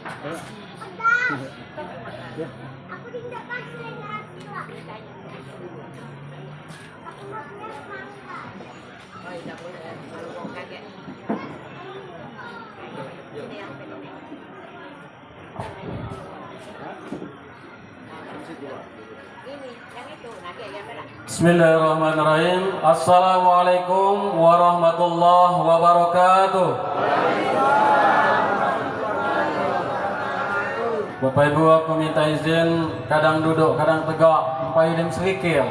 Ya. Aku tidak kasih sila. Aku mau semangka. Oh, tidak boleh. Kalau kaget. Ini yang penuh. Ini yang itu, nanti yang merah. Bismillahirrahmanirrahim. Assalamualaikum warahmatullahi wabarakatuh. Bapak Ibu, aku minta izin kadang duduk, kadang tegak, supaya dia serikil.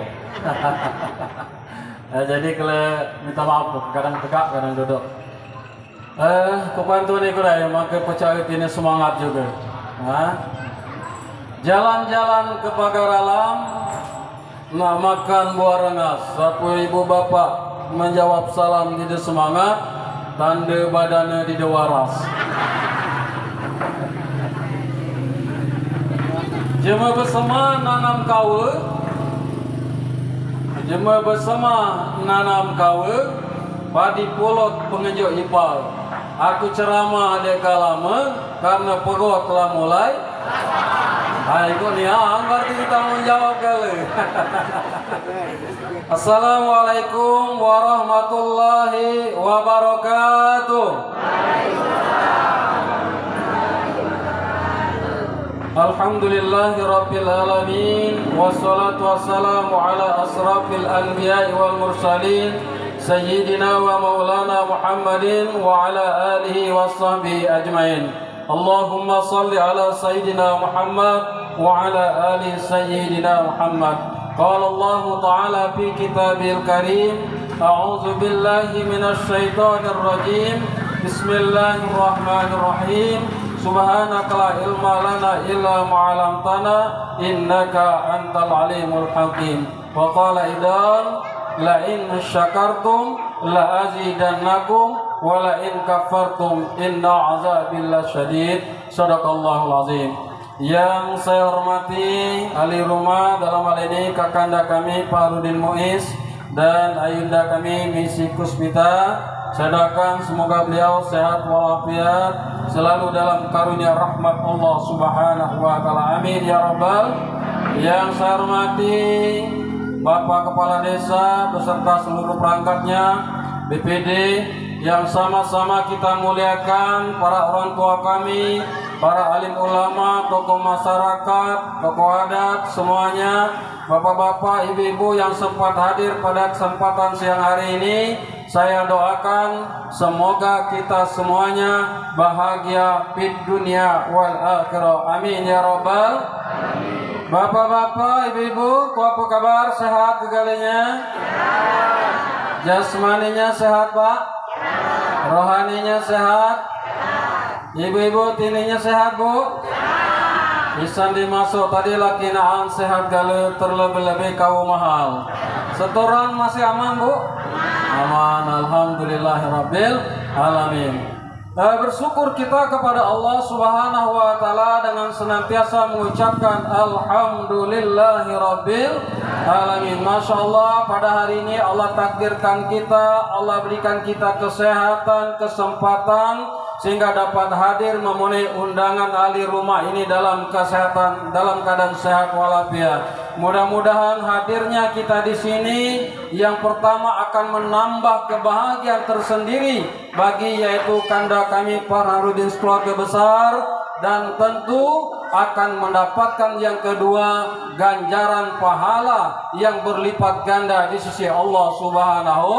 Jadi kalau minta maaf, kadang tegak, kadang duduk. Kebantu ni kurai, maka percaya ini semangat juga. Jalan-jalan ke pagar alam, nak makan buah rengas. Sapu ibu bapak menjawab salam tidak semangat, tanda badannya tidak waras. Jemaah bersama nanam kawa, jemaah bersama nanam kawa, padi pulot pengenjuk ipal. Aku ceramah deka lama karena perut telah mulai. Hai, kau ni berarti kita menjawab kali. Assalamualaikum warahmatullahi wabarakatuh. Alhamdulillahi rabbil alamin, wassalatu wassalamu ala asrafil anbiya'i wal mursalin, sayyidina wa maulana Muhammadin wa ala alihi wa sahbihi ajmain. Allahumma salli ala sayyidina Muhammad wa ala ali sayyidina Muhammad. Qala Allah ta'ala fi kitabil karim, a'udzu billahi minasy syaithanir rajim. Bismillahirrahmanirrahim. Subhanaka la ilma lana illa ma 'allamtana innaka antal alimul hakim. Wa qala idan la in syakartum la azidannakum wa la in kafartum inna azabi lasyadid. Shadaqallahul azim. Yang saya hormati ahli rumah, dalam hal ini kakanda kami Pak Rudin Muiz dan ayunda kami Misi Kusmita. Saya doakan semoga beliau sehat walafiat, selalu dalam karunia rahmat Allah Subhanahu wa taala. Amin ya rabbal. Yang saya hormati Bapak Kepala Desa beserta seluruh perangkatnya, BPD yang sama-sama kita muliakan, para orang tua kami, para alim ulama, tokoh masyarakat, tokoh adat, semuanya, bapak-bapak, ibu-ibu yang sempat hadir pada kesempatan siang hari ini. Saya doakan semoga kita semuanya bahagia fid dunia wal akhirah. Amin ya rabbal. Bapak-bapak, ibu-ibu, apa kabar? Sehat segalinya? Jasmaninya sehat, Pak? Rohaninya sehat? Ibu-ibu, tininya sehat, Bu? Bisa dimasuk tadi laki naan sehat galau terlebih-lebih kau mahal. Setoran masih aman, Bu? Aman, alhamdulillahirabbil alamin. Bersyukur kita kepada Allah Subhanahu wa taala dengan senantiasa mengucapkan alhamdulillahirabbil alamin. Masya Allah, pada hari ini Allah takdirkan kita, Allah berikan kita kesehatan, kesempatan sehingga dapat hadir memenuhi undangan ahli rumah ini dalam kesehatan, dalam keadaan sehat walafiat. Mudah-mudahan hadirnya kita di sini yang pertama akan menambah kebahagiaan tersendiri bagi yaitu kanda kami para Rudin keluarga besar, dan tentu akan mendapatkan yang kedua ganjaran pahala yang berlipat ganda di sisi Allah Subhanahu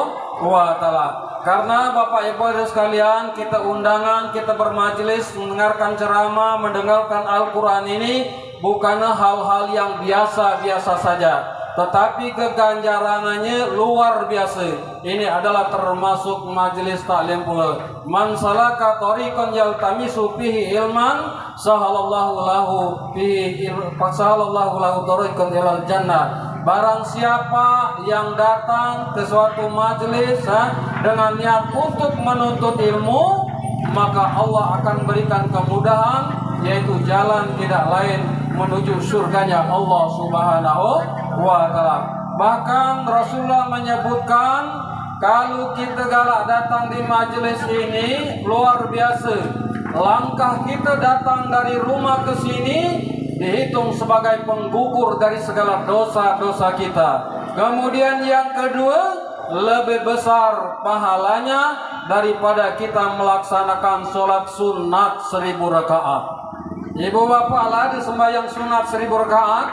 wa taala. Karena Bapak Ibu sekalian, kita undangan, kita bermajelis, mendengarkan ceramah, mendengarkan Al-Quran ini bukanlah hal-hal yang biasa-biasa saja, tetapi keganjarannya luar biasa. Ini adalah termasuk majelis taklim pula. Man salaka tariqan yaltamisu fihi ilman sahalallahu lahu tariqan ilal jannah. Barang siapa yang datang ke suatu majelis dengan niat untuk menuntut ilmu, maka Allah akan berikan kemudahan, yaitu jalan tidak lain menuju surganya Allah Subhanahu wa taala. Bahkan Rasulullah menyebutkan kalau kita galak datang di majelis ini luar biasa. langkah kita datang dari rumah ke sini dihitung sebagai penggugur dari segala dosa-dosa kita. Kemudian yang kedua, lebih besar pahalanya daripada kita melaksanakan sholat sunat 1000 rakaat. Ibu bapak lah ada sembahyang sunat 1000 rakaat?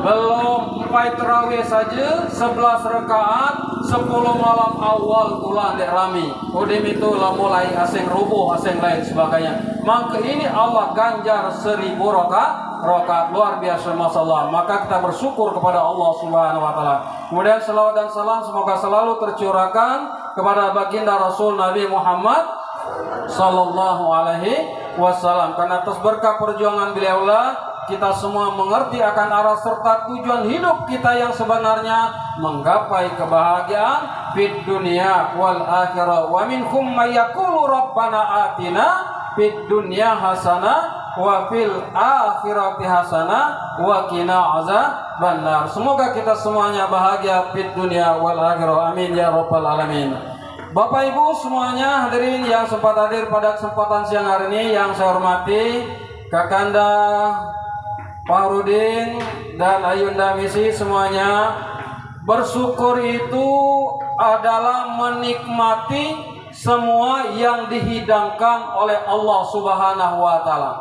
Belum, 4 terawih saja 11 rakaat 10 malam awal bulan dek rami. Udah itu lah mulai asing rubuh, asing lain sebagainya. Maka ini Allah ganjar 1000 rakaat luar biasa masalah. Maka kita bersyukur kepada Allah Subhanahu wa taala. Kemudian selawat dan salam semoga selalu tercurahkan kepada baginda Rasul Nabi Muhammad sallallahu alaihi wasallam. Karena atas berkah perjuangan beliaulah kita semua mengerti akan arah serta tujuan hidup kita yang sebenarnya menggapai kebahagiaan fid dunya wal akhirah. Wa minhum may yaqulu rabbana atina fid dunya hasanah wa fil akhirati hasanah wa qina azabannar. Semoga kita semuanya bahagia fid dunya wal akhirah. Amin ya rabbal alamin. Bapak Ibu semuanya hadirin yang sempat hadir pada kesempatan siang hari ini yang saya hormati Kakanda Fahrudin dan Ayunda Misi semuanya, bersyukur itu adalah menikmati semua yang dihidangkan oleh Allah Subhanahu wa taala.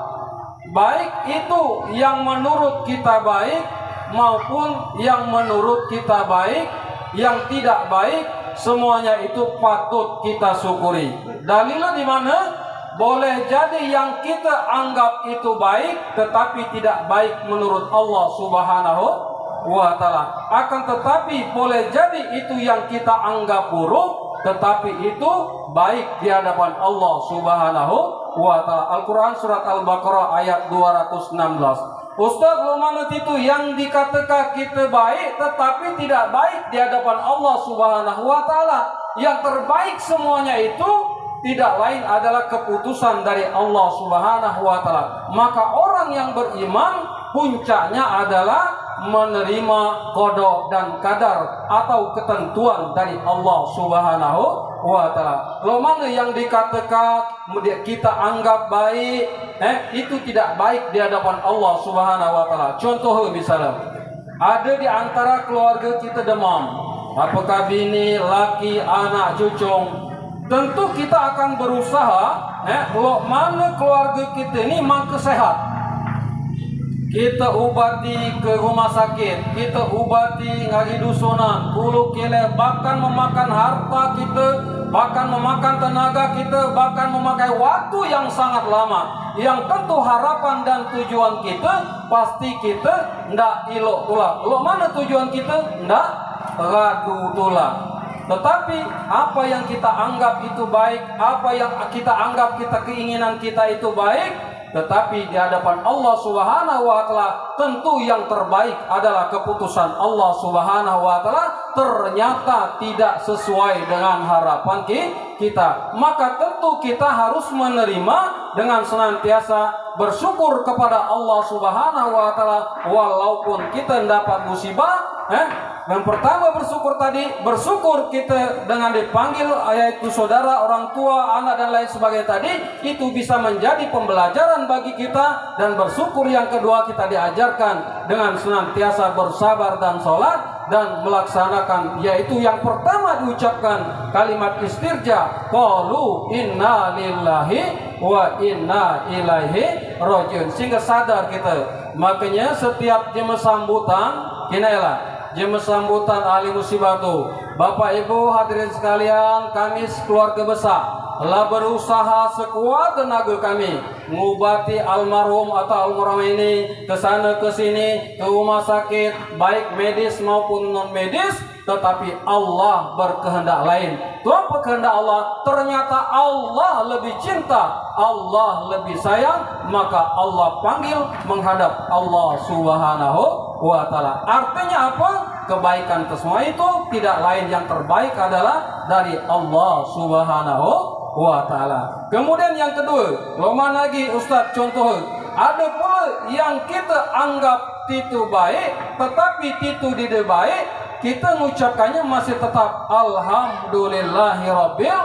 Baik itu yang menurut kita baik maupun yang menurut kita baik, yang tidak baik, semuanya itu patut kita syukuri. Dalilnya di mana? Boleh jadi yang kita anggap itu baik tetapi tidak baik menurut Allah Subhanahu wa taala. Akan tetapi boleh jadi itu yang kita anggap buruk tetapi itu baik di hadapan Allah Subhanahu wa taala. Al-Qur'an surat Al-Baqarah ayat 216. Ustaz, mana itu yang dikatakan kita baik tetapi tidak baik di hadapan Allah Subhanahu wa taala. Yang terbaik semuanya itu tidak lain adalah keputusan dari Allah Subhanahu wa taala. Maka orang yang beriman puncaknya adalah menerima qada dan qadar atau ketentuan dari Allah Subhanahu wa taala. Kalau mana yang dikatakan kita anggap baik, itu tidak baik di hadapan Allah Subhanahu wa taala. Contoh misalnya, ada di antara keluarga kita demam, apakah bini, laki, anak, cucung, tentu kita akan berusaha kalau mana keluarga kita ini mangke sehat, kita ubati ke rumah sakit, kita ubati ngari dusunan, bulu kele, bahkan memakan harta kita, bahkan memakan tenaga kita, bahkan memakai waktu yang sangat lama. Yang tentu harapan dan tujuan kita pasti kita ndak ilok tulah. Lo mana tujuan kita? Ndak radu tulah. Tetapi apa yang kita anggap itu baik, apa yang kita anggap keinginan kita itu baik, tetapi di hadapan Allah Subhanahu wa taala tentu yang terbaik adalah keputusan Allah Subhanahu wa taala ternyata tidak sesuai dengan harapan kita. Maka tentu kita harus menerima dengan senantiasa bersyukur kepada Allah Subhanahu wa taala walaupun kita mendapat musibah. Yang pertama bersyukur tadi, bersyukur kita dengan dipanggil yaitu saudara, orang tua, anak dan lain sebagainya tadi, itu bisa menjadi pembelajaran bagi kita. Dan bersyukur yang kedua kita diajarkan dengan senantiasa bersabar dan sholat dan melaksanakan, yaitu yang pertama diucapkan kalimat istirja, qalu inna lillahi wa inna ilaihi rajiun, sehingga sadar kita. Makanya setiap jemaah sambutan kinailah jemaah sambutan ahli musibah itu, Bapak Ibu hadirin sekalian, kami keluarga besar telah berusaha sekuat tenaga kami mengobati almarhum atau almarhum ini ke sana ke sini, ke rumah sakit baik medis maupun non medis. Tetapi Allah berkehendak lain. Tuhan kehendak Allah, ternyata Allah lebih cinta, Allah lebih sayang, maka Allah panggil menghadap Allah Subhanahu wa taala. Artinya apa? Kebaikan semua itu tidak lain, yang terbaik adalah dari Allah Subhanahu wa taala. Kemudian yang kedua, lama lagi Ustaz contoh, ada pula yang kita anggap itu baik tetapi itu tidak baik, kita mengucapkannya masih tetap alhamdulillahirabbil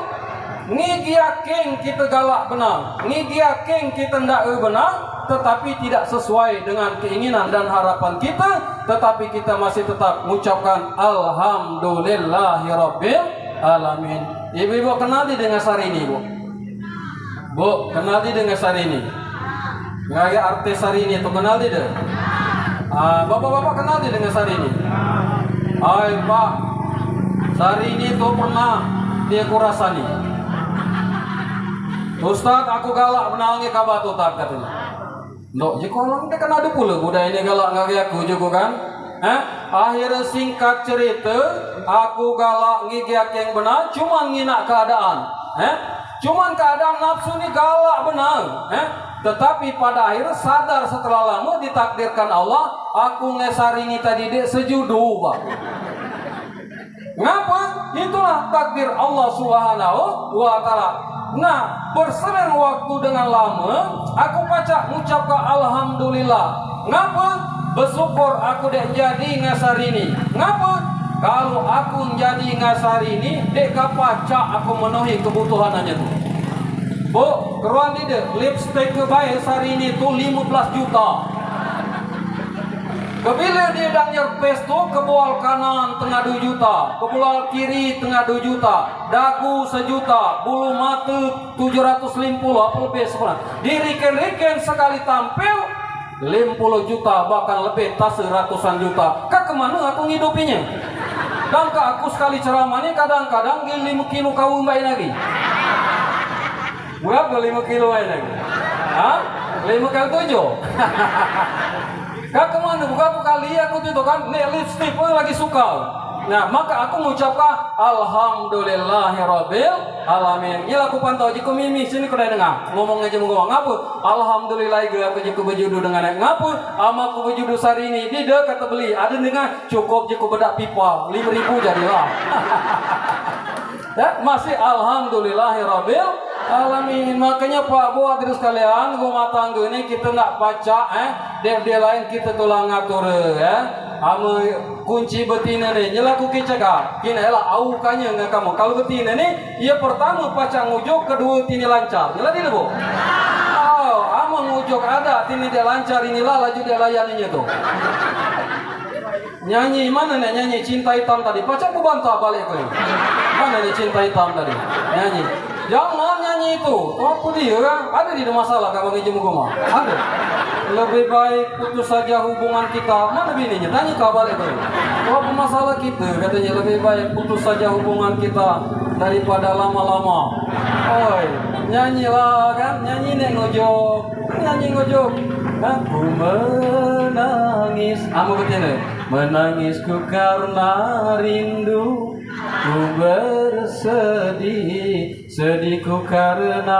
Ngigiaking kita galak benar, ngigiaking kita ndak benar, tetapi tidak sesuai dengan keinginan dan harapan kita, tetapi kita masih tetap mengucapkan alhamdulillahirabbil alamin. Ibu-ibu kenali dengan Sarini, Bu? Bu, kenali dengan Sarini? Gaya artis Sarini itu kenali deh. Bapak-bapak kenali dengan Sarini? Hai Pak, Sarini itu pernah dia kurasani. Ustaz, aku galak menangi kabar tu tak katanya. Dok, jika orang dia kan ada pula budaya ini galak ngagi aku juga kan? Akhirnya singkat cerita, aku galak ngigi yang benar, cuman nginak keadaan. Cuman keadaan nafsu ni galak benar. Tetapi pada akhirnya sadar setelah lama ditakdirkan Allah, aku ngesarini tadi dia sejudu, Pak. Ngapa? Itulah takdir Allah Subhanahu wa Ta'ala. Nah, berselang waktu dengan lama, aku baca mengucapkan alhamdulillah. Ngapa? Bersyukur aku dek jadi ngasarini. Ngapa? Kalau aku jadi ngasarini, dek kapaca aku memenuhi kebutuhannya tu. Bu, keruan ni dek lipstick kebaik sarini tu 15 juta. Kebila dia dan nyerpes tu kebual kanan tengah 2 juta, kebual kiri tengah 2 juta, dagu 1 juta, bulu mata 750 apa lebih sebenarnya. Diriken-riken sekali tampil 50 juta bahkan lebih tas ratusan juta. Kak kemana aku ngidupinya? Dan kak aku sekali ceramahnya kadang-kadang 5 kilo kau baik lagi. Berapa 5 kilo baik lagi? 5 kali 7. Kak kemana? Buka kali aku tu kan, nih lipstick pun lagi suka. Nah, maka aku mengucapkan alhamdulillahirabbil alamin. Gila aku pantau jika mimi sini kau dah dengar. Ngomong aja ngomong apa? Alhamdulillah aku jika berjudu dengan ngapa? Ama aku berjudu sari ini. Dia kata beli. Ada dengar cukup jika bedak pipa 5.000 jadilah. Masih alhamdulillahirabbil alamin. Makanya Pak Bu hadirin sekalian, rumah tangga ini kita nak baca dia lain kita tulang ngatur ama kunci betina ni nyela ku kicaka kina ela au kanya dengan kamu. Kalau betina ni ia pertama pacang ujuk, kedua tini lancar. Nyela dia Bu. Ama ngujuk ada tini dia lancar, inilah laju dia layaninya tu. Nyanyi mana nih nyanyi cinta hitam tadi? Pacar ku bantah balik kau. Mana nih cinta hitam tadi? Nyanyi. Jangan nyanyi itu. Apa dia kan? Ada di masalah kalau ngejemu gua. Ada. Lebih baik putus saja hubungan kita. Mana bininya? Tanya kau balik kau. Apa masalah kita? Katanya lebih baik putus saja hubungan kita daripada lama-lama. Oi, nyanyilah kan? Nyanyi nek ngojok. Nyanyi ngojok. Aku menangis. Amo begini. Menangisku karena rindu, ku bersedih, sedihku karena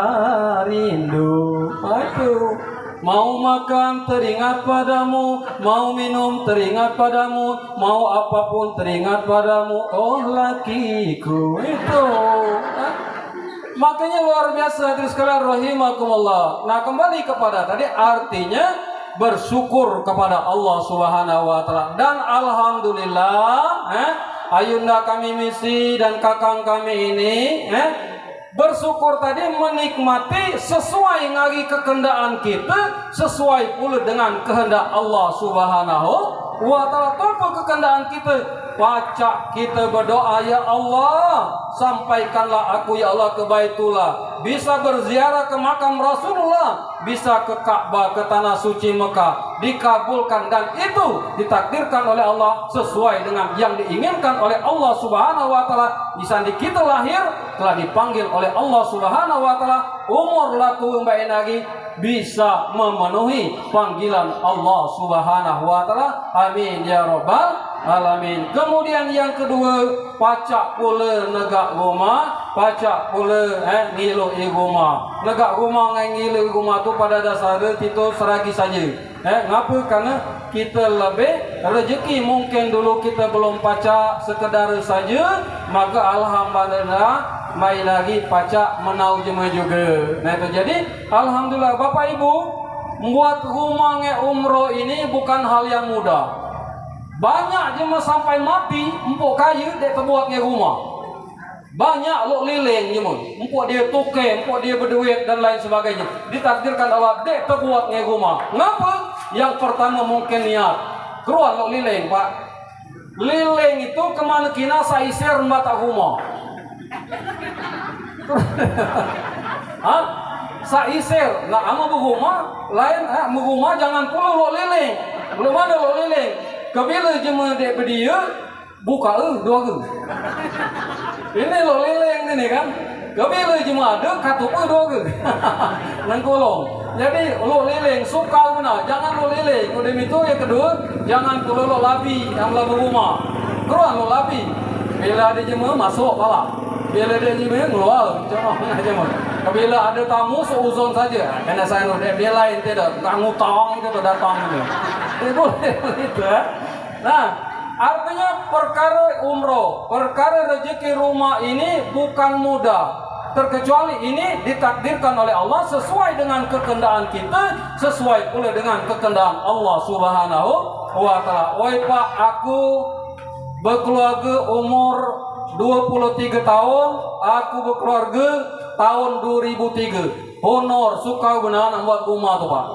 rindu. Aku mau makan teringat padamu, mau minum teringat padamu, mau apapun teringat padamu, oh lakiku itu. Makanya luar biasa hadirin sekalian rahimakumullah. Nah, kembali kepada tadi artinya bersyukur kepada Allah Subhanahu wa Ta'ala. Dan alhamdulillah ayunda kami misi dan kakang kami ini bersyukur tadi menikmati sesuai ngagi kekendaan kita, sesuai pula dengan kehendak Allah Subhanahu wa Ta'ala. Tanpa kekendaan kita baca kita berdoa, ya Allah sampaikanlah aku ya Allah ke Baitullah, bisa berziarah ke makam Rasulullah, bisa ke Ka'bah, ke tanah suci Mekah, dikabulkan dan itu ditakdirkan oleh Allah sesuai dengan yang diinginkan oleh Allah Subhanahu wa Ta'ala. Di saat kita lahir telah dipanggil oleh Allah Subhanahu wa Ta'ala, umur laku mbak lagi bisa memenuhi panggilan Allah Subhanahu wa Ta'ala. Amin ya rabbal alamin. Kemudian yang kedua, pacak pula negak rumah, pacak pula ngilu rumah. Negak rumah dengan ngilu rumah tu pada dasarnya itu seragi saja. Ngapa? Karena kita lebih rezeki, mungkin dulu kita belum pacak sekedar saja, maka alhamdulillah mai lagi pacak menau jema juga. Nah itu jadi alhamdulillah Bapak Ibu, membuat rumah umroh ini bukan hal yang mudah. Banyak jemaah sampai mati empuk kayu dek terbuat rumah. Banyak lo liling nyemun. Empuk dia tuke, empuk dia berduit dan lain sebagainya. Ditakdirkan Allah dek terbuat nge rumah. Ngapa? Yang pertama mungkin niat. Keruan lo liling, Pak. Liling itu kemana kina saisir mbata rumah. Hah? Saisir. Nah, ama berumah lain, berumah jangan pula lo liling. Belum ada lo liling. Kebila jema dek berdia buka dua ge. Ini lo liling ini kan. Kebila jema ada katup dua ge. Nang kolong. Jadi lo liling suka guna, jangan lo liling. Udah itu yang kedua, jangan pula lo labi yang labu rumah. Keruan lo labi. Bila dia jema masuk pala. Bila dia jema keluar. Contohnya jema. Bila ada tamu seuzon saja. Karena saya dia lain tidak. Kang utang kita datang ini. Itu boleh itu. Nah, artinya perkara umroh, perkara rezeki rumah ini bukan mudah. Terkecuali ini ditakdirkan oleh Allah sesuai dengan kekendahan kita, sesuai pula dengan kekendahan Allah Subhanahu wa taala. Woi Pak, aku berkeluarga umur 23 tahun, aku berkeluarga tahun 2003. Honor suka benar buat rumah tu Pak.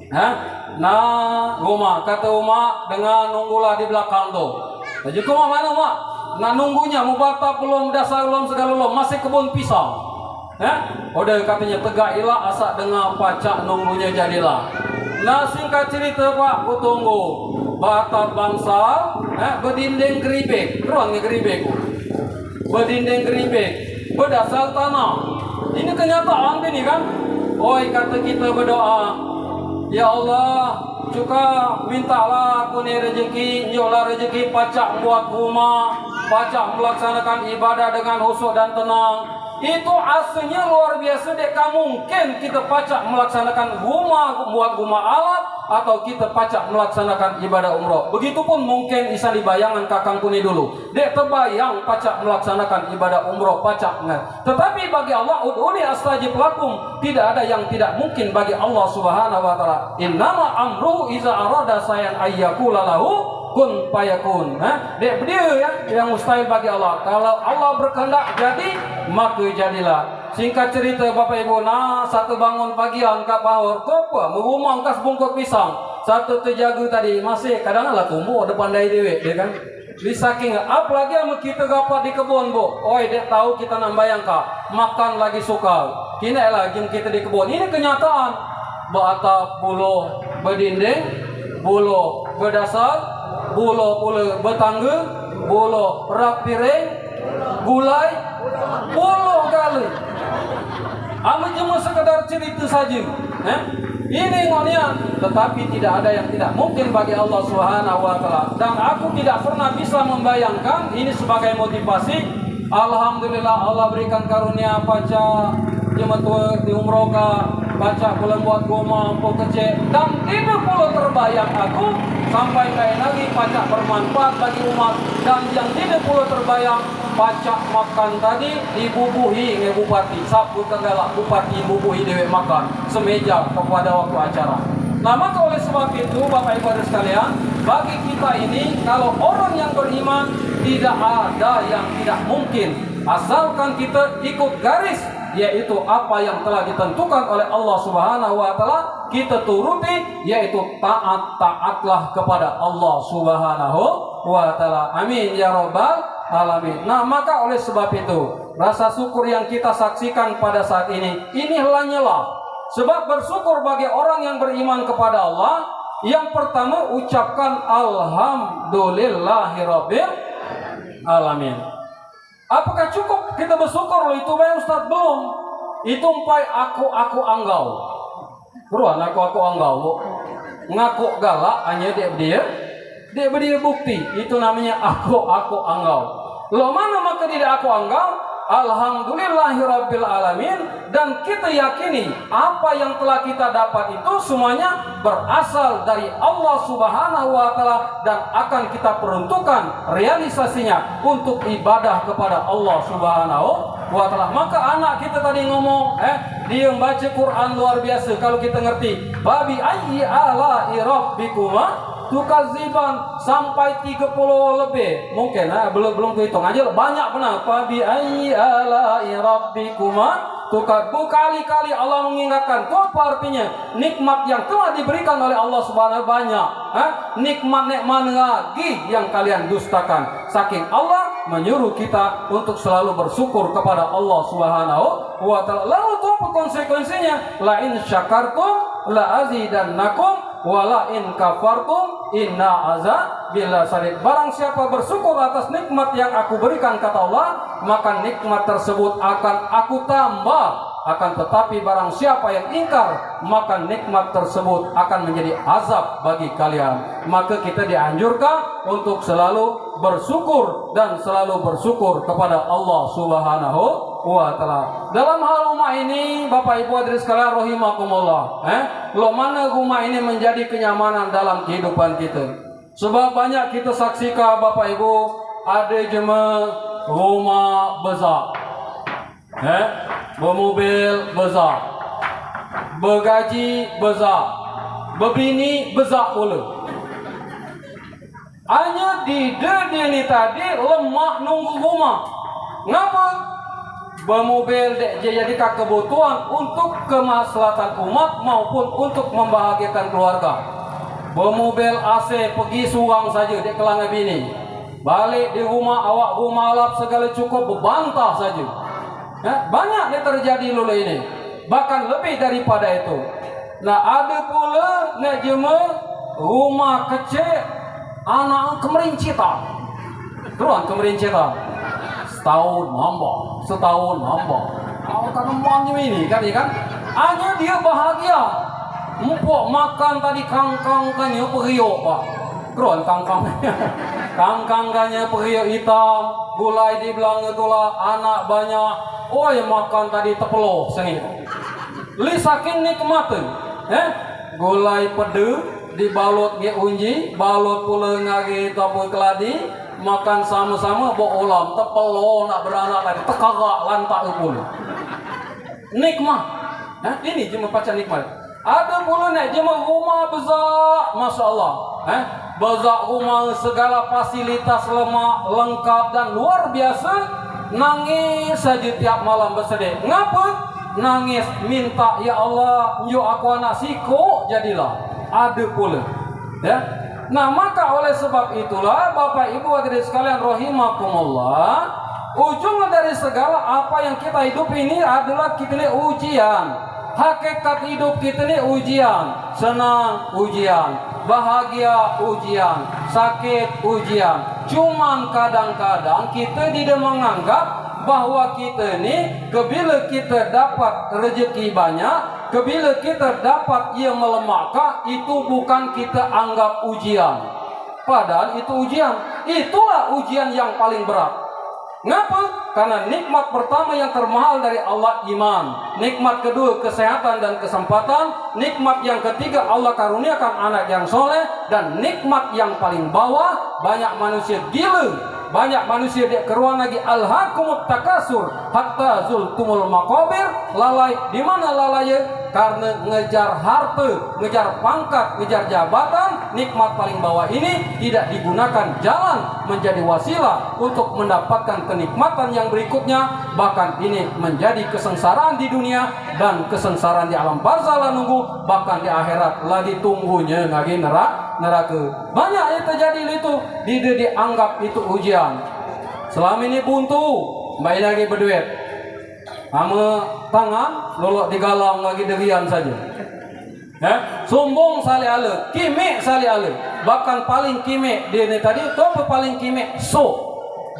Hah? Nah, rumah kata rumah dengan nunggulah di belakang tu. Jadi kau mana mak? Nah nunggunya mubata belum dasar belum segala belum masih kebun pisang. Udah katanya tegailah asa dengan pacak nunggunya jadilah. Nah singkat cerita Pak, ku tunggu batat bangsa, berdinding geribek, ruangnya geribek, berdinding geribek, berdasar tanah. Ini kenyataan ini kan. Oi kata kita berdoa. Ya Allah, juga mintalah aku ni rezeki, nyolah rezeki pacak buat rumah, pacak melaksanakan ibadah dengan khusyuk dan tenang. Itu aslinya luar biasa dek. Mungkin kita pacak melaksanakan rumah, buat rumah alat, atau kita pacak melaksanakan ibadah umroh. Begitupun mungkin isa dibayangkan kakang kuni dulu. Dek terbayang pacak melaksanakan ibadah umroh, pacak. Tetapi bagi Allah, ud'uni astajib lakum. Tidak ada yang tidak mungkin bagi Allah Subhanahu wa taala. Innama amruhu iza arada sayan ayyakula lahu kun payakun. Dek dia ya yang mustahil bagi Allah. Kalau Allah berkehendak jadi, maka jadilah. Singkat cerita Bapak Ibu, nah satu bangun pagian ke pahor, apa? Merumah kas bungkuk pisang. Satu terjaga tadi masih kadang-kadang tumbuh depan dari dewe, dia kan. Di saking apalagi sama kita dapat di kebun bu. Oi dek tahu kita nak bayang kah makan lagi suka. Kini lagi kita di kebun. Ini kenyataan. Beratap buluh berdinding, buluh berdasar, buluh pula bertangga, buluh rak piring, gulai, buluh kali. Ame cuma sekedar cerita saja. Ini ngonya, tetapi tidak ada yang tidak mungkin bagi Allah Subhanahu wa taala. Dan aku tidak pernah bisa membayangkan ini sebagai motivasi. Alhamdulillah Allah berikan karunia baca jemaat di umroh baca bulan buat goma empuk kecil dan tidak pula terbayang aku sampai kayak lagi pacak bermanfaat bagi umat dan yang tidak pula terbayang pacak makan tadi dibubuhi nge bupati sabu tenggala bupati bubuhi dewe makan semeja kepada waktu acara. Nah maka oleh sebab itu Bapak Ibu sekalian, bagi kita ini kalau orang yang beriman tidak ada yang tidak mungkin asalkan kita ikut garis, yaitu apa yang telah ditentukan oleh Allah Subhanahu wa taala kita turuti, yaitu taatlah kepada Allah Subhanahu wa taala. Amin ya rabbal alamin. Nah maka oleh sebab itu rasa syukur yang kita saksikan pada saat ini hanyalah sebab bersyukur bagi orang yang beriman kepada Allah. Yang pertama ucapkan alhamdulillahirabbil alamin. Apakah cukup kita bersyukur itu bayang Ustaz? Belum. Itu umpai aku anggau. Beruan aku anggau. Ngaku galak hanya dia bukti. Itu namanya aku anggau. Lo mana maka tidak aku anggau? Alhamdulillahirabbil alamin. Dan kita yakini apa yang telah kita dapat itu semuanya berasal dari Allah Subhanahu wa taala dan akan kita peruntukkan realisasinya untuk ibadah kepada Allah Subhanahu wa taala. Maka anak kita tadi ngomong dia membaca Quran luar biasa. Kalau kita ngerti babi ayyi ala'i rabbikuma tukaziban sampai 30 lebih. Mungkin belum hitung aja banyak benar. Fa bi ayyi ala'i rabbikuma berkali-kali Allah mengingatkan. Itu apa artinya? Nikmat yang telah diberikan oleh Allah Subhanahu banyak. Nikmat-nikmat lagi yang kalian dustakan. Saking Allah menyuruh kita untuk selalu bersyukur kepada Allah Subhanahu wa taala. Lalu itu apa konsekuensinya? La in syakartum la azidannakum wala in kafartum inna azabillah sadid. Barang siapa bersyukur atas nikmat yang aku berikan, kata Allah, maka nikmat tersebut akan aku tambah. Akan tetapi barang siapa yang ingkar, maka nikmat tersebut akan menjadi azab bagi kalian. Maka kita dianjurkan untuk selalu bersyukur dan selalu bersyukur kepada Allah Subhanahu wa taala. Dalam hal rumah ini, Bapak Ibu hadirin sekalian rahimakumullah, lo mana rumah ini menjadi kenyamanan dalam kehidupan kita. Sebab banyak kita saksikan Bapak Ibu, ada jemaah rumah besar, bermobil besar, bergaji besar, berbini besar pula. Hanya di ni tadi lemah nunggu rumah. Ngapa? Bermobil dek jadikan kebutuhan untuk kemaslahatan umat maupun untuk membahagiakan keluarga. Bermobil AC pergi surang saja dek kelana bini. Balik di rumah awak rumah alap segala cukup berbantah saja. Banyak yang terjadi lula ini. Bahkan lebih daripada itu. Nah ada pula nak jema rumah kecil anak kemerincita. Tuan kemerincita. Setahun nambah. Awak kan namanya ini kan hanya dia bahagia. Mumpuk makan tadi kangkang kannya periuk pak. Tuan kangkang kannya periuk hitam, gulai di belakang itulah anak banyak. Oh yang makan tadi tepeloh sengit. Li saking nikmatin. Gulai pedu dibalut ge unji, balut pula ngagi tapu keladi, makan sama-sama bawa ulam, tepelo nak beranak tadi, tekagak lantak pula. Nikmat. Ini cuma pacar nikmat. Ada pula nak cuma rumah besar, Masya Allah. Besar rumah segala fasilitas lengkap dan luar biasa. Nangis saja tiap malam bersedih. Ngapa? Nangis minta, ya Allah, yuk aku anak siko jadilah. Ada pula. Nah maka oleh sebab itulah Bapak Ibu hadirin sekalian rahimakumullah, ujung dari segala apa yang kita hidup ini adalah kita ini ujian. Hakikat hidup kita ini ujian. Senang ujian, bahagia ujian, sakit ujian. Cuman kadang-kadang kita tidak menganggap bahwa kita ini kebila kita dapat rezeki banyak, kebila kita dapat ia melemahkan, itu bukan kita anggap ujian. Padahal itu ujian. Itulah ujian yang paling berat. Ngapa? Karena nikmat pertama yang termahal dari Allah iman. Nikmat kedua kesehatan dan kesempatan. Nikmat yang ketiga Allah karuniakan anak yang soleh. Dan nikmat yang paling bawah, banyak manusia gila, banyak manusia dia keruan lagi alhaqumut takasur hatta zultumul maqabir. Lalai. Di mana lalainya? Karena ngejar harta, ngejar pangkat, ngejar jabatan. Nikmat paling bawah ini tidak digunakan jalan menjadi wasilah untuk mendapatkan kenikmatan yang berikutnya. Bahkan ini menjadi kesengsaraan di dunia dan kesengsaraan di alam barzah nunggu, bahkan di akhirat lagi tunggunya lagi neraka. Banyak yang terjadi itu tidak dianggap itu ujian. Selama ini buntu, baik lagi berduit, sama tangan lolok digalang lagi derian saja. Sombong sali ale, kimek sali ale. Bahkan paling kimek dia ni tadi tu apa paling kimek? So.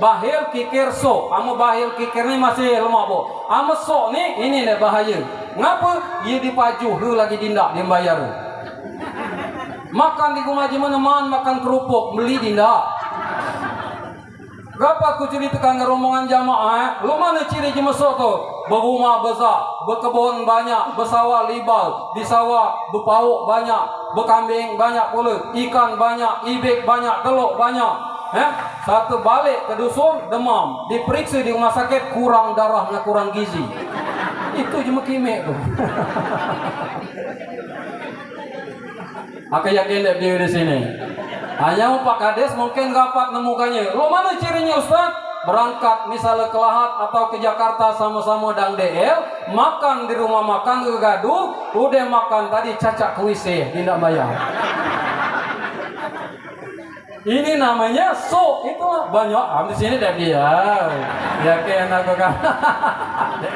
Bahil kikir so. Amo bahil kikir ni masih lemah bo. Amo so ni ini le bahaya. Ngapa? Ia dipaju lagi dindak dia bayar. Makan di rumah mana makan kerupuk beli dindak. Berapa aku ceritakan rombongan jamaah, lu mana ciri jemasuk tu? Berumah besar, berkebun banyak, bersawah libal, di sawah berpauk banyak, berkambing banyak pula, ikan banyak, ibik banyak, telur banyak. Satu balik ke dusun demam, diperiksa di rumah sakit kurang darah, kurang gizi. Itu cuma kimek tu. Aku yakin dia di sini. Hanya Pak Kades mungkin dapat nemukannya. Lo mana cirinya Ustaz? Berangkat misalnya ke Lahat atau ke Jakarta sama-sama dang DL, makan di rumah makan ke gaduh, udah makan tadi cacak ke WC, tidak bayar. Ini namanya itulah banyak. Di sini dia. Ya kayak aku kan.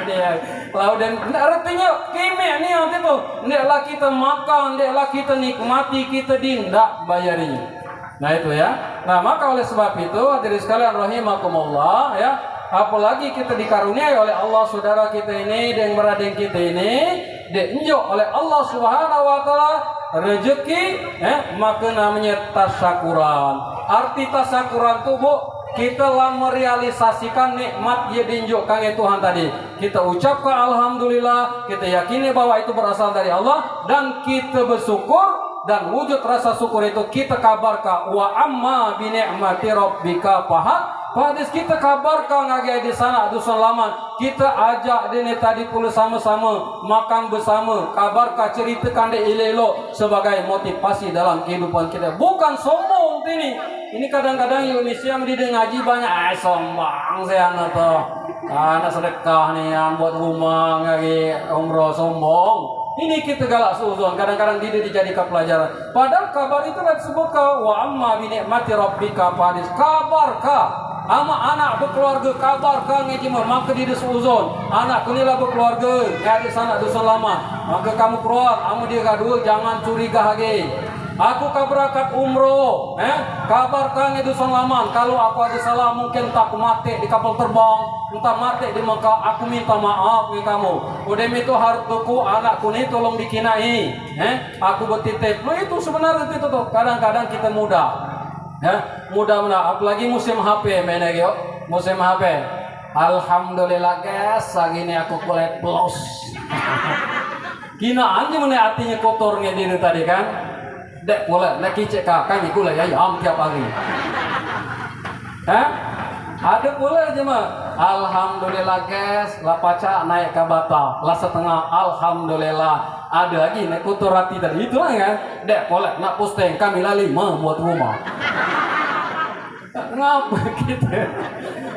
Dia. Lalu dan artinya kimia nih nanti tuh. Ndeklah kita makan, ndeklah kita nikmati, kita tidak bayarinya. Nah itu ya. Nah maka oleh sebab itu hadirin sekalian rahimakumullah ya. Apalagi kita dikaruniai oleh Allah saudara kita ini dan berading kita ini diunjuk oleh Allah Subhanahu wa taala rezeki maka namanya tasyakuran. Arti tasyakuran itu Bu, kita lah merealisasikan nikmat yang diunjukkan Tuhan tadi. Kita ucapkan alhamdulillah, kita yakini bahwa itu berasal dari Allah dan kita bersyukur. Dan wujud rasa syukur itu kita kabarkan wa amma bi ni'mati rabbika hadis kita kabarkan ngage di sana dusun laman kita ajak dene tadi pula sama-sama makan bersama kabarkan ceritakan de ilelo sebagai motivasi dalam kehidupan kita bukan sombong ini kadang-kadang Indonesia mendidik ngaji banyak sombong saya tuh anak sedekah nih yang buat rumah ngage umroh sombong. Ini kita galak suzon, kadang-kadang tidak dijadikan pelajaran. Padahal kabar itu disebut wa amma bi ni'mati rabbika hadis kabarka ama anak berkeluarga kabarka ngaji maka di suzon. Anak kunilah berkeluarga, dari sana dusun lama. Maka kamu keluar, kamu dia gaduh jangan curiga lagi. Aku kaberakat umroh, kabarkan itu selaman. Kalau aku ada salah mungkin tak mati di kapal terbang, entah mati di Mekah. Aku minta maaf nih kamu. Udah itu hartuku anakku nih tolong dikinai. Aku bertitip. Lo itu sebenarnya itu tuh. Kadang-kadang kita mudah, mudah. Apalagi musim HP, mana yo? Musim HP. Alhamdulillah guys, lagi ini aku kulit plus. Kina aja mana artinya kotornya diri tadi kan? Dek boleh, nak kicik kami boleh ya tiap hari. Ada boleh aja mah. Alhamdulillah guys, lah paca naik ke bata, lah setengah alhamdulillah. Ada lagi naik kotor hati tadi itu lah kan. Dek boleh, nak posting kami lali buat rumah. Ngapa gitu?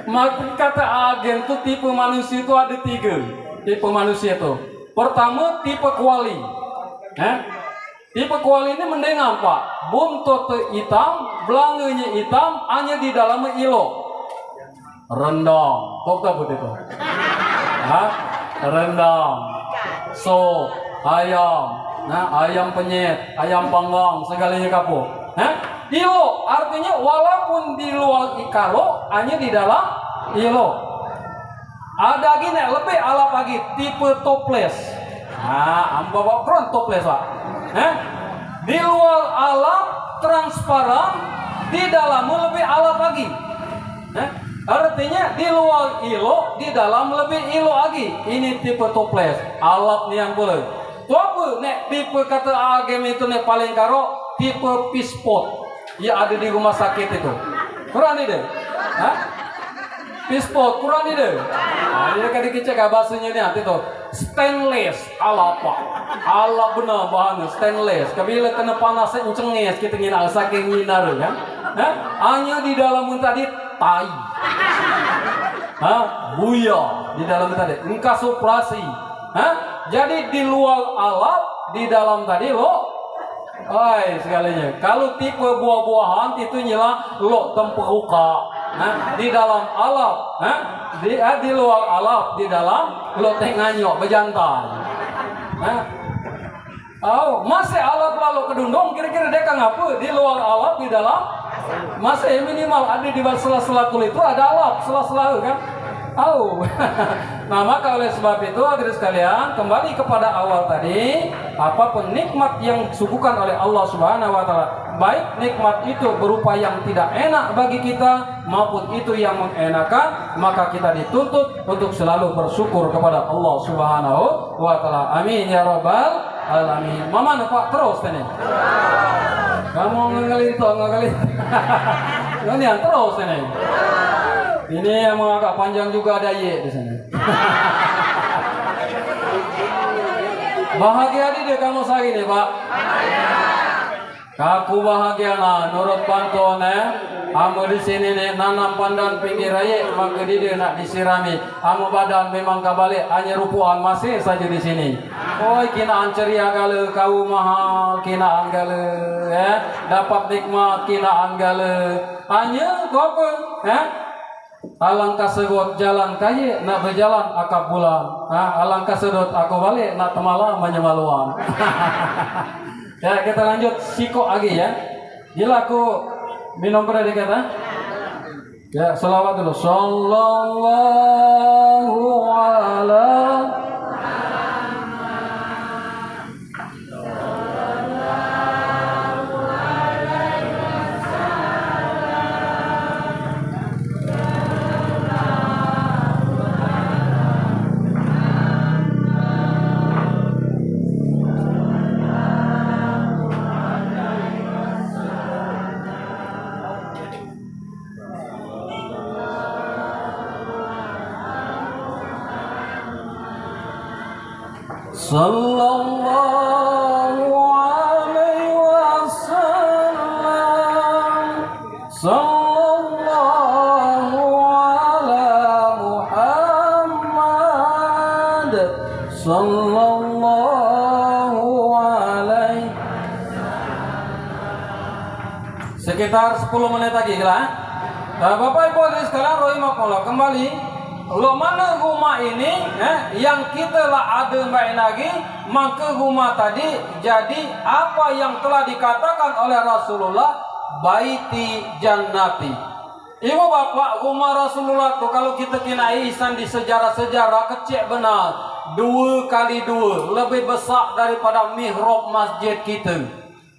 Maka kata agen tuh tipe manusia itu ada 3 tipe manusia itu. Pertama tipe kuali. Tipe kuali ini mendengar Pak, buntut hitam, belanganya hitam, hanya di dalamnya ilo. Rendang, kok tahu itu? Rendang, sop, ayam, ayam penyet, ayam panggang, segalanya kapok. Ilo, artinya walaupun di luar ikalo, hanya di dalam ilo. Ada gini lebih ala pagi tipe toples. Bawa front toples Pak. Di luar alam transparan, di dalamnya lebih alap lagi. Artinya di luar ilo, di dalam lebih ilo lagi. Ini tipe toples, alap nih yang boleh. Coba nek tipe kata agem itu nek paling karo tipe pispot. Ya ada di rumah sakit itu. Kurang ide? Pispot kurang ide? Ini kan dicek bahasanya nih nanti tuh. Stainless, ala apa? Ala benar bahannya stainless. Kabila kena panas cenges kita ngina saking nginar kan? Hanya di dalam tadi tai. Buya di dalam tadi. Engkau suprasi. Jadi di luar alat, di dalam tadi lo. Segalanya. Kalau tipe buah-buahan itu nyala lo temperuka. Di dalam alat, di luar alat, di dalam lo tengahnya berjantai. Masih alat lalu kedundung kira-kira dia kan apa? Di luar alat, di dalam masih minimal ada di sela-sela kulit itu ada alat sela-sela kan? Nah maka oleh sebab itu hadirin sekalian kembali kepada awal tadi, apapun nikmat yang disuguhkan oleh Allah Subhanahu wa taala, baik nikmat itu berupa yang tidak enak bagi kita maupun itu yang mengenakan, maka kita dituntut untuk selalu bersyukur kepada Allah Subhanahu wa taala. Amin ya rabbal alamin. Mama Pak terus nih. Kamu ngelit. Ini yang terus nih. Ini yang agak panjang juga ada ye di sini. Bahagia dia kamu saya ini Pak. Kaku bahagia na nurut pantun Amu di sini nih nanam pandan pinggir raya maka dia nak disirami. Amu badan memang kabalik hanya rupuan masih saja di sini. Oi kinaan ceria gale kau mahal kinaan gale dapat nikmat kinaan gale hanya kopeng alangkah segot jalan kaya nak berjalan akap bulan alangkah sedot aku balik nak temala menyemaluan. Ya kita lanjut siko lagi ya. Gila aku minum pada dikata. Ya selawat dulu. Sallallahu ala Sallallahu alaihi wasallam. Sallallahu ala Muhammad. Sallallahu alaihi. Sekitar 10 menit lagi lah. Bapak Ibu hadirin sekalian rahimakumullah, kembali lo mana rumah ini yang kita lah ada baik lagi, maka rumah tadi jadi apa yang telah dikatakan oleh Rasulullah, baiti jannati. Ibu bapak, rumah Rasulullah tu kalau kita kinai isan di sejarah-sejarah kecil benar 2 kali 2 lebih besar daripada mihrab masjid kita.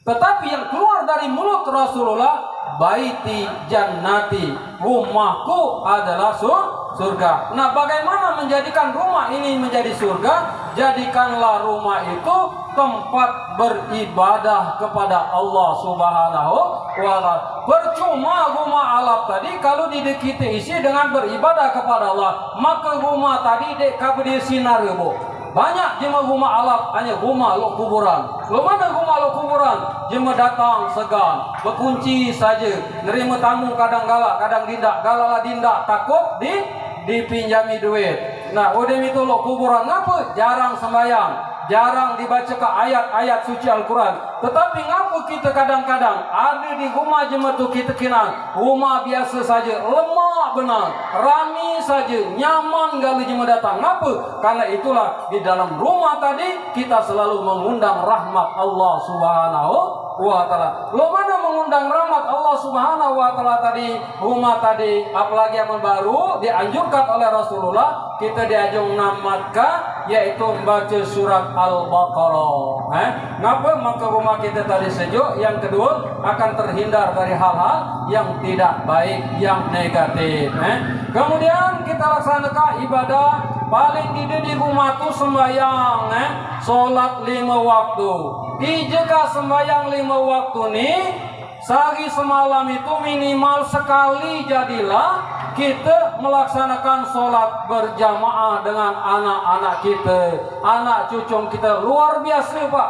Tetapi yang keluar dari mulut Rasulullah, baiti jannati, rumahku adalah surga. Nah, bagaimana menjadikan rumah ini menjadi surga? Jadikanlah rumah itu tempat beribadah kepada Allah Subhanahu wa ta'ala. Percuma rumah alap tadi kalau didekiti isi dengan beribadah kepada Allah, maka rumah tadi dek kabedi sinar bu. Banyak jema rumah alap hanya rumah lo kuburan. Lo mana rumah lo kuburan? Jema datang segan, berkunci saja. Nerima tamu kadang galak, kadang dindak. Galala dindak takut dipinjami duit. Nah, udah itu lo kuburan ngapa? Jarang sembahyang. Jarang dibaca ke ayat-ayat suci Al-Quran. Tetapi ngapa kita kadang-kadang ada di rumah jema tu kita kenal rumah biasa saja, lemah benar, rami saja, nyaman gali jema datang. Ngapa? Karena itulah di dalam rumah tadi kita selalu mengundang rahmat Allah Subhanahu wa ta'ala. Lo mana mengundang rahmat Allah Subhanahu wa ta'ala tadi, rumah tadi, apalagi yang baru dianjurkan oleh Rasulullah, kita diajung namatka yaitu membaca surat Al-Baqarah. Ngapa? Maka rumah kita tadi sejuk. Yang kedua akan terhindar dari hal-hal yang tidak baik, yang negatif. Kemudian kita laksanakan ibadah paling tidak di rumah tu sembahyang, solat 5 waktu. Jika sembahyang 5 waktu ni sehari semalam itu minimal sekali jadilah kita melaksanakan sholat berjamaah dengan anak-anak kita, anak cucu kita. Luar biasa pak,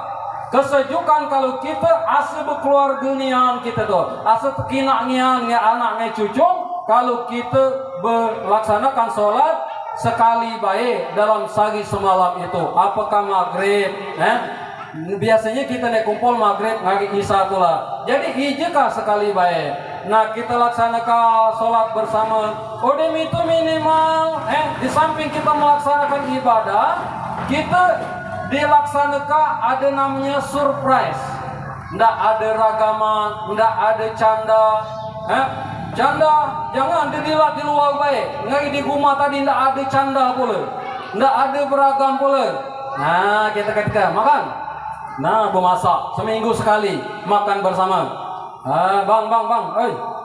kesejukan kalau kita asa berkeluarga nian kita tu, asa tekinak nian anak cucu. Kalau kita melaksanakan sholat sekali baik dalam sehari semalam itu, apakah maghrib, biasanya kita naik kumpul maghrib ngagi isya itulah. Jadi ijekah sekali baik. Nah kita laksanakan sholat bersama. Udah itu minimal di samping kita melaksanakan ibadah, kita dilaksanakan ada namanya surprise. Ndak ada ragaman, ndak ada canda. Canda jangan dilihat di luar baik. Ngagi di rumah tadi ndak ada canda pula, ndak ada beragam pula. Nah kita ketika makan, nah bermasak seminggu sekali makan bersama. Bang,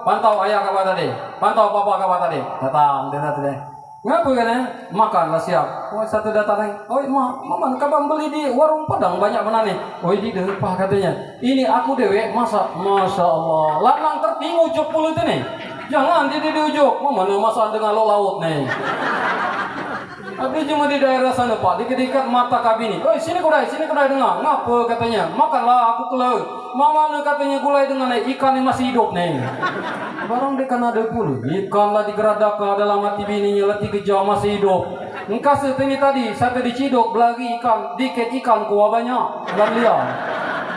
pantau ayah kabar tadi, pantau papa kabar tadi. Datang, dia tadi. Ngapa kan makan lah siap. Oh satu datang, oh mama kabar beli di warung Padang banyak benar nih. Oh di depan katanya. Ini aku dewe masak, masya Allah. Lanang tertinggu ujuk puluh itu nih. Jangan di ujuk, mama masak dengan lo laut nih. Tapi cuma di daerah sana Pak, diket-diket mata kabini. Oi sini kudai dengar. Ngapa katanya? Makanlah aku kelau. Mama katanya gulai dengan ikan yang masih hidup nih. Barang dekan ada puluh. Ikan lah digeradak ke dalam hati bininya letih kejauh masih hidup. Engkau setini tadi sate diciduk belagi ikan, diket ikan kuah banyak. Dan lihat.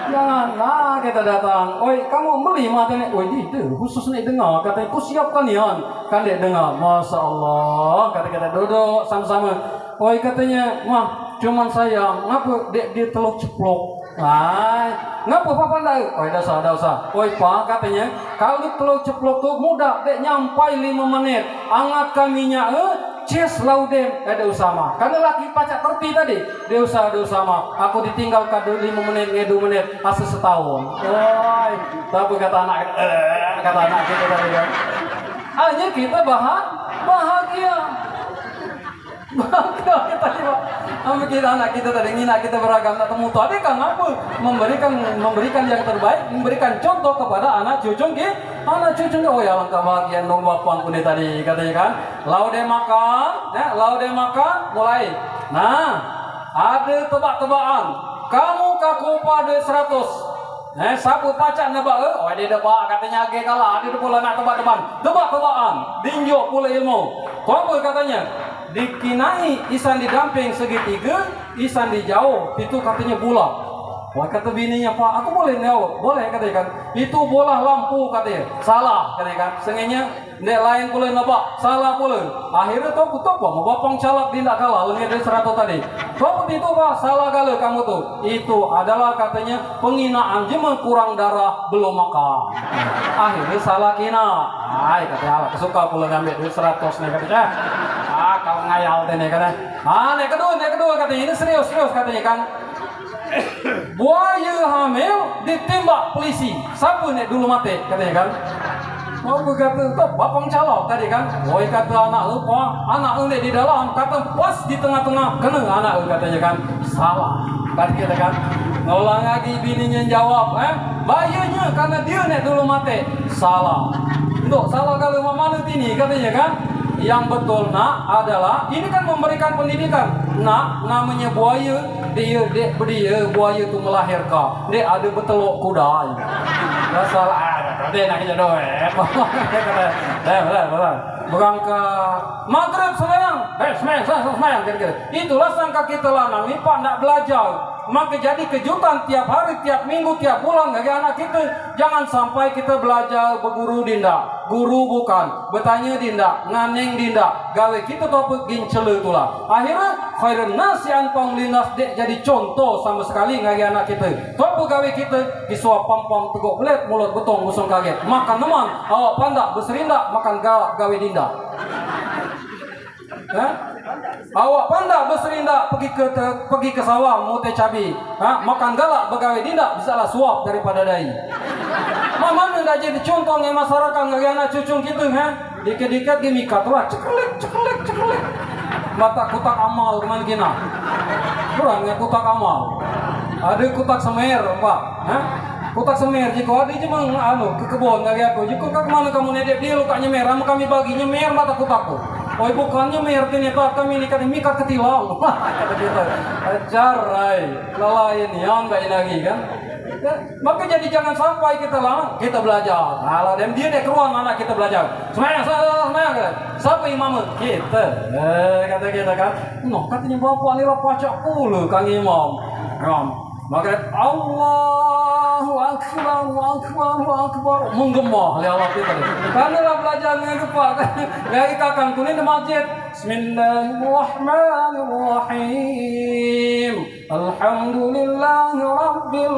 Janganlah kita datang. Oi, kamu beli matanya. Oi, itu khusus nih dengar. Katanya, ku siapkan ya. Kan dia dengar. Masya Allah. Kata-kata duduk sama-sama. Oi, katanya, mah, cuman sayang. Ngapa dia telur ceplok? Ay, ngapa papa ndak? Oi, dosa. Oi, pak, katanya, kalau telur ceplok tuh mudah. Dek nyampai 5 menit. Angat kaminya, Cis laudem ada usama. Karena laki pacak terti tadi. Dia usama. Aku ditinggal kado 5 menit, 2 menit, asa setahun. Woi, tapi kata anak kita tadi kan. Hanya kita bahagia. Bahagia kita juga. Kita anak kita tadi ngina kita beragam tak temu tadi kan apa? Memberikan yang terbaik, memberikan contoh kepada anak cucu kita. Anak cucunya, oh ya langkah bahagia dong bapang pun tadi katanya kan. Laude makan, mulai. Nah, ada tebak-tebakan. Kamu kaku pada 100. Sapu pacak nebak. Oh dia debak katanya age kalah. Ada pula nak tebak-tebakan. Tebak-tebakan. Dinjok pula ilmu. Apa katanya? Dikinai isan di damping segitiga, isan di jauh. Itu katanya bulat. Wah kata bininya, Pak, aku boleh jawab? Boleh katanya kan. Itu bola lampu katanya. Salah katanya kan. Sengenya nek lain pula nebak, salah pula. Akhirnya tahu apa? Mau bapang calak tidak kalah lengit dari 100 tadi. Kau itu Pak, salah kali kamu tuh. Itu adalah katanya penghinaan jema kurang darah belum makan. Akhirnya salah kina. Ay katanya kesuka pula ngambil duit 100 nih katanya. Kau ngayal tadi katanya. Nek kedua katanya ini serius katanya kan. Buaya hamil ditembak polisi. Siapa nek dulu mati katanya kan. Oh kata bapang calok tadi kan. Woi kata anak lu di dalam kata pas di tengah-tengah kena anak lu katanya kan. Salah kata kita kan. Ngulang lagi bininya jawab bayanya karena dia nek dulu mati. Salah. Untuk salah kalau mana ini katanya kan. Yang betul nak adalah ini kan memberikan pendidikan. Nak namanya buaya dia buaya itu melahirkan. Dia ada betelok kuda. Enggak salah. Dia nak kerja doa. Berangkat maghrib sembahyang. Sembahyang kira-kira. Itulah sangka kita lanang ni pak nak belajar. Maka jadi kejutan tiap hari, tiap minggu, tiap bulan bagi anak kita. Jangan sampai kita belajar berguru dinda. Guru bukan, bertanya dinda, nganeng dinda. Gawe kita topik gincele itulah. Akhirnya khairun nasi anpang linas dek jadi contoh sama sekali bagi anak kita. Topik gawe kita disuap pam-pam teguk belet mulut betong busung kaget. Makan teman, awak pandak berserindak makan galak gawe dinda. Awak pandai berserindak pergi ke sawah mau teh cabai, makan galak begawe dindak bisalah suap daripada dai. Mana dah jadi contoh dengan masyarakat ngagi anak cucu kita dikit-dikit gini katlah cekelek. Mata kutak amal kemana kina? Kurangnya kutak amal. Ada kutak semer Pak, kutak semer jika ada cuma ke kebun ngagi aku. Jika kemana kamu nedek dia lukanya merah, kami bagi nyemer mata kutakku. Oh bukannya mer ternyata kami ini kata mika ketilang. Kata kita ajarai lalain yang baik lagi kan. Maka jadi jangan sampai kita belajar. Kalau dan dia dek ruang anak kita belajar. Semayang. Siapa imam kita? Kata kita kan. No katanya bapak ni pacak puluh kang imam. Maka Allahu Akbar menggema oleh Allah kita. Karena lah belajarnya lupa dari kakang kuning di masjid. Bismillahirrahmanirrahim. Alhamdulillahi rabbil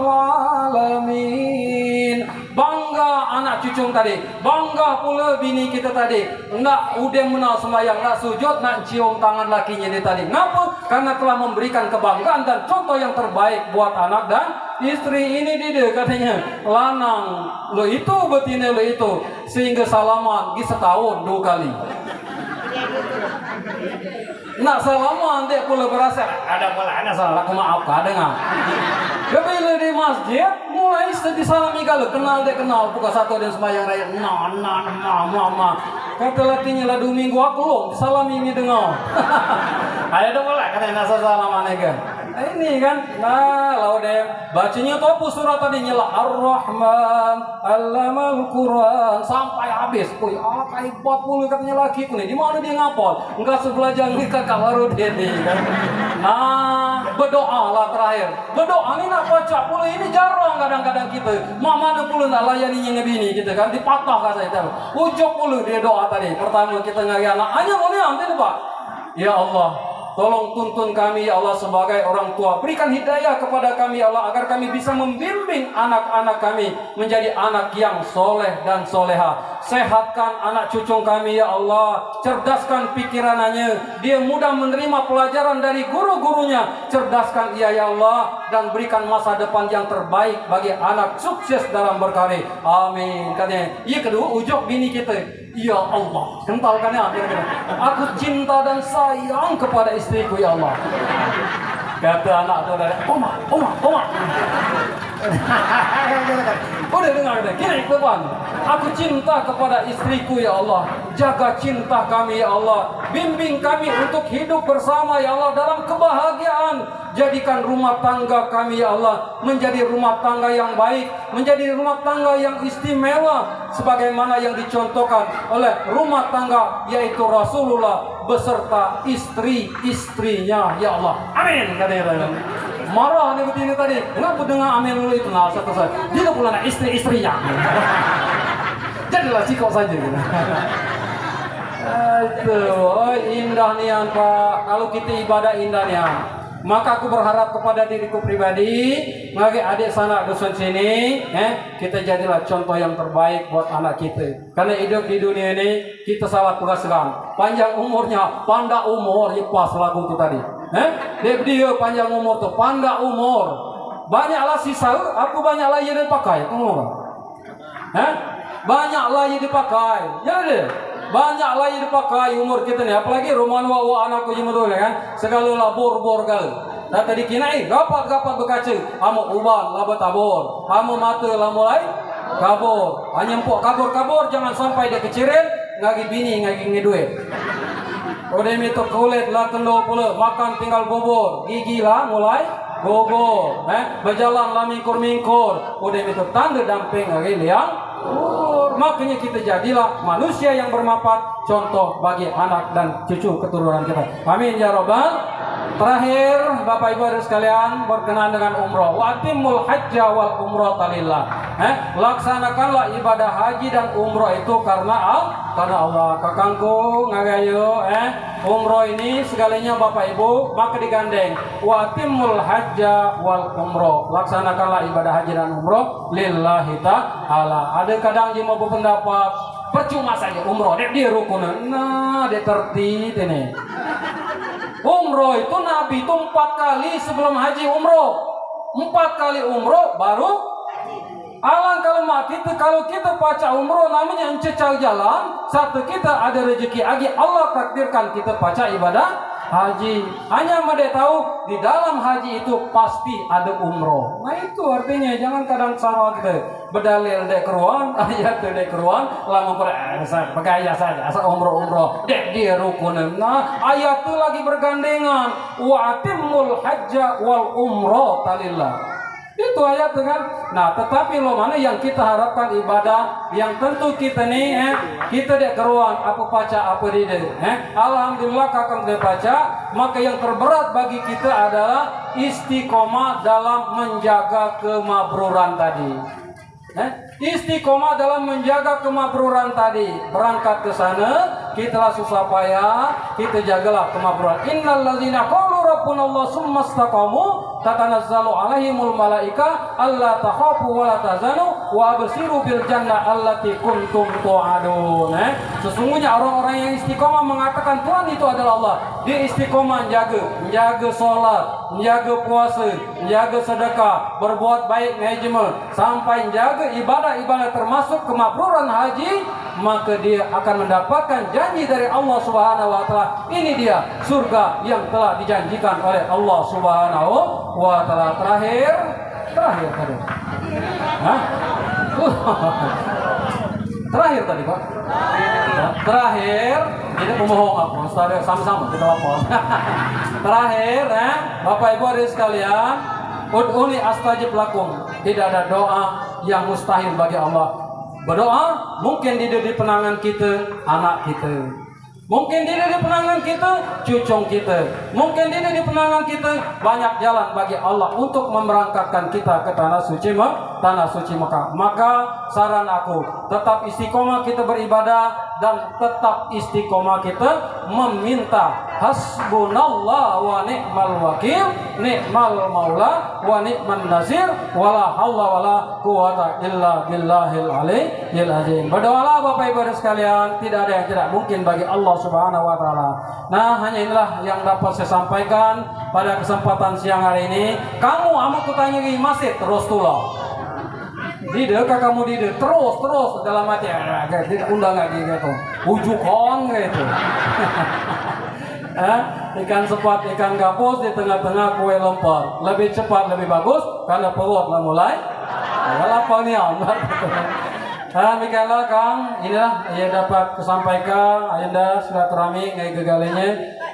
alamin. Bangga anak cucu tadi, bangga pula bini kita tadi. Nak udeng menal sembahyang, nak sujud, nak cium tangan lakinya dia tadi. Ngapa? Karena telah memberikan kebanggaan dan contoh yang terbaik buat anak dan istri ini dia katanya. Lanang lo itu, betina lo itu, sehingga salaman setahun 2 kali. Nak salaman dia pula berasa ada salah, aku maaf kadang. Kebila di masjid mulai disalami kalau kenal dia kenal bukan satu dan sembahyang raya mama Kata latinya lah 2 minggu aku loh, salam ini dengar. Ayo dong lah, kata nasa salaman kan. Ini kan, nah lau deh bacanya tuh apa surat tadinya lah Ar-Rahman, Allamal Quran sampai habis. Wih, kayak 40 katanya lagi nih. Di mana dia ngapal? Enggak sebelah jangan kakak baru dia nih kan. Nah, berdoa lah terakhir. Berdoa ini nak baca pula ini jarang kadang-kadang kita. Mama ada pula nak layani ngebini kita kan dipatah kata itu. Ujuk pula dia doa tadi. Pertama kita ngari anak, hanya boleh nanti Pak. Ya Allah, tolong tuntun kami ya Allah sebagai orang tua. Berikan hidayah kepada kami ya Allah agar kami bisa membimbing anak-anak kami menjadi anak yang soleh dan soleha. Sehatkan anak cucu kami ya Allah. Cerdaskan pikirannya. Dia mudah menerima pelajaran dari guru-gurunya. Cerdaskan ia ya Allah. Dan berikan masa depan yang terbaik bagi anak sukses dalam berkarir. Amin. Katanya. Iya kedua ujuk bini kita. Ya Allah, kentalkannya akhirnya. Aku cinta dan sayang kepada istriku ya Allah. Kata anak tu dari Oma. Udah dengar deh, kira iklan. Aku cinta kepada istriku ya Allah. Jaga cinta kami ya Allah. Bimbing kami untuk hidup bersama ya Allah dalam kebahagiaan. Jadikan rumah tangga kami ya Allah menjadi rumah tangga yang baik, menjadi rumah tangga yang istimewa sebagaimana yang dicontohkan oleh rumah tangga yaitu Rasulullah beserta istri-istrinya ya Allah. Amin katanya. Marah nih begini tadi. Kenapa dengar amin dulu itu nah satu saja. Dia pula nak istri-istrinya. Jadilah cikok saja gitu. Itu indah nian Pak. Kalau kita ibadah indah nian. Maka aku berharap kepada diriku pribadi, bagi adik sanak dusun sini, kita jadilah contoh yang terbaik buat anak kita. Karena hidup di dunia ini kita salah tugas sekarang. Panjang umurnya, panda umur, ya pas lagu itu tadi. Dia panjang umur tuh, panda umur. Banyaklah sisa, aku banyaklah yang dipakai, tunggu. Banyaklah yang dipakai, ya deh. Banyaklah yang dipakai umur kita nih, apalagi roman wawa anakku jemur kan, segala labor gal. Dan tadi kinai, gapat berkaca, kamu uban, laba tabor, kamu mata lah mulai kabur, hanya empuk kabur, jangan sampai dia kecirin, ngagi bini ngagi ngeduit. Udah itu kulit lah kendo pula, makan tinggal bubur, gigi lah mulai bobor, berjalan lah mingkur, udah itu tanda damping lagi liang. Makanya kita jadilah manusia yang bermanfaat, contoh bagi anak dan cucu keturunan kita. Amin ya robbal. Terakhir, Bapak Ibu Saudara sekalian berkenaan dengan umroh. Wa atimul hajja wal umrata lillah. Laksanakanlah ibadah haji dan umroh itu karena Allah. Kakangku ngagayo umroh ini segalanya Bapak Ibu maka digandeng. Wa atimul hajja wal umroh. Laksanakanlah ibadah haji dan umroh lillahi ta'ala. Ada kadang dia mau berpendapat percuma saja umroh dia rukun. Nah, dia tertib ini. Umroh itu Nabi itu 4 kali sebelum haji umroh. 4 kali umroh baru alang kalau kita baca umroh namanya encecal jalan. Satu kita ada rezeki lagi Allah takdirkan kita baca ibadah haji. Hanya mereka tahu di dalam haji itu pasti ada umroh. Nah itu artinya jangan kadang salah kita berdalil dek keruan ayat dek keruan lama bergaya saja asal umroh dek dia rukun. Nah ayat itu lagi bergandengan wa atimul hajja wal umroh talillah. Itu ayat kan. Nah, tetapi lo mana yang kita harapkan ibadah yang tentu kita nih kita dek keruan apa baca apa dia alhamdulillah kakang dia baca, maka yang terberat bagi kita adalah istiqomah dalam menjaga kemabruran tadi. Istiqomah dalam menjaga kemabruran tadi. Berangkat ke sana kita susah payah, kita jagalah kemabruran. Innal ladzina qalu rabbunallahu tsumma istaqamu tatanazzalu alaihimul malaika alla takhafu wa la tahzanu wa abshiru bil jannah allati kuntum tu'adun. Sesungguhnya orang-orang yang istiqomah mengatakan Tuhan itu adalah Allah. Dia istiqomah menjaga salat, menjaga puasa, menjaga sedekah, berbuat baik manajemen sampai menjaga ibadah termasuk kemabruran haji, maka dia akan mendapatkan janji dari Allah Subhanahu wa taala. Ini dia surga yang telah dijanjikan oleh Allah Subhanahu wa taala. Terakhir. Terakhir tadi Pak. Terakhir, ini pemohon aku, sama-sama kita lapor. Terakhir, Bapak Ibu hadirin sekalian, ud'uni astajib lakum. Tidak ada doa yang mustahil bagi Allah. Berdoa mungkin di penangan kita, anak kita. Mungkin di penangan kita, cucung kita. Mungkin di penangan kita, banyak jalan bagi Allah untuk memberangkatkan kita ke tanah suci Mekah. Maka saran aku, tetap istiqomah kita beribadah dan tetap istiqomah kita meminta hasbunallah wa ni'mal wakil, ni'mal maula wa ni'man nasir, wala haula wala quwata illa billahil aliyyil azim. Berdoalah Bapak Ibu sekalian, tidak ada yang tidak mungkin bagi Allah Subhanahu wa taala. Nah, hanya inilah yang dapat saya sampaikan pada kesempatan siang hari ini. Kamu amat kutanya di masjid terus tulah. Dide kamu dide terus dalam hati tidak undang lagi gitu. Ujukan gitu. Ikan sepat, ikan gapus di tengah-tengah kue lempar. Lebih cepat, lebih bagus karena perut mulai lapar nih. Demikianlah Kang, inilah yang dapat kusampaikan. Ayanda silaturahmi ngai gegalinya.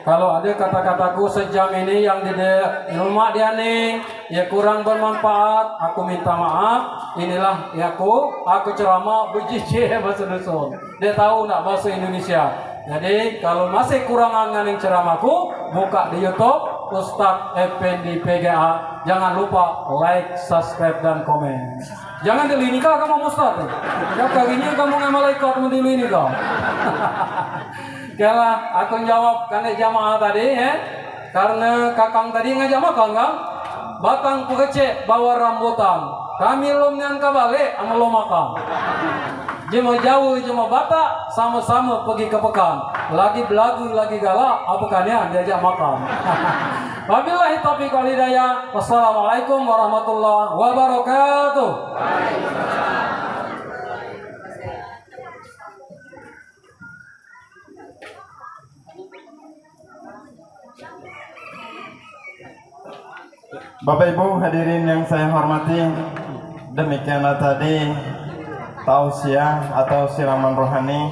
Kalau ada kata-kataku sejam ini yang di rumah dia nih ya kurang bermanfaat, aku minta maaf. Inilah ya aku ceramah berjijik bahasa dusun. Dia tahu nak bahasa Indonesia. Jadi kalau masih kurangan dengan ceramahku, buka di YouTube Ustadz Effendi PGA. Jangan lupa like, subscribe dan komen. Jangan dilinika kamu Ustadz. Ya kaginya kamu nggak malaikat mau dilinika. Kala aku jawab karena jamaah tadi karena kakang tadi ngajak makan kan. Batang pekecek bawa rambutan. Kami belum nyangka balik sama lo makan. Jema jauh jema batak sama-sama pergi ke pekan. Lagi belagu lagi galak apakannya diajak makan. Wabillahi taufiq wal hidayah. Wassalamualaikum warahmatullahi wabarakatuh. Bapak Ibu hadirin yang saya hormati, demikianlah tadi tausiah atau siraman rohani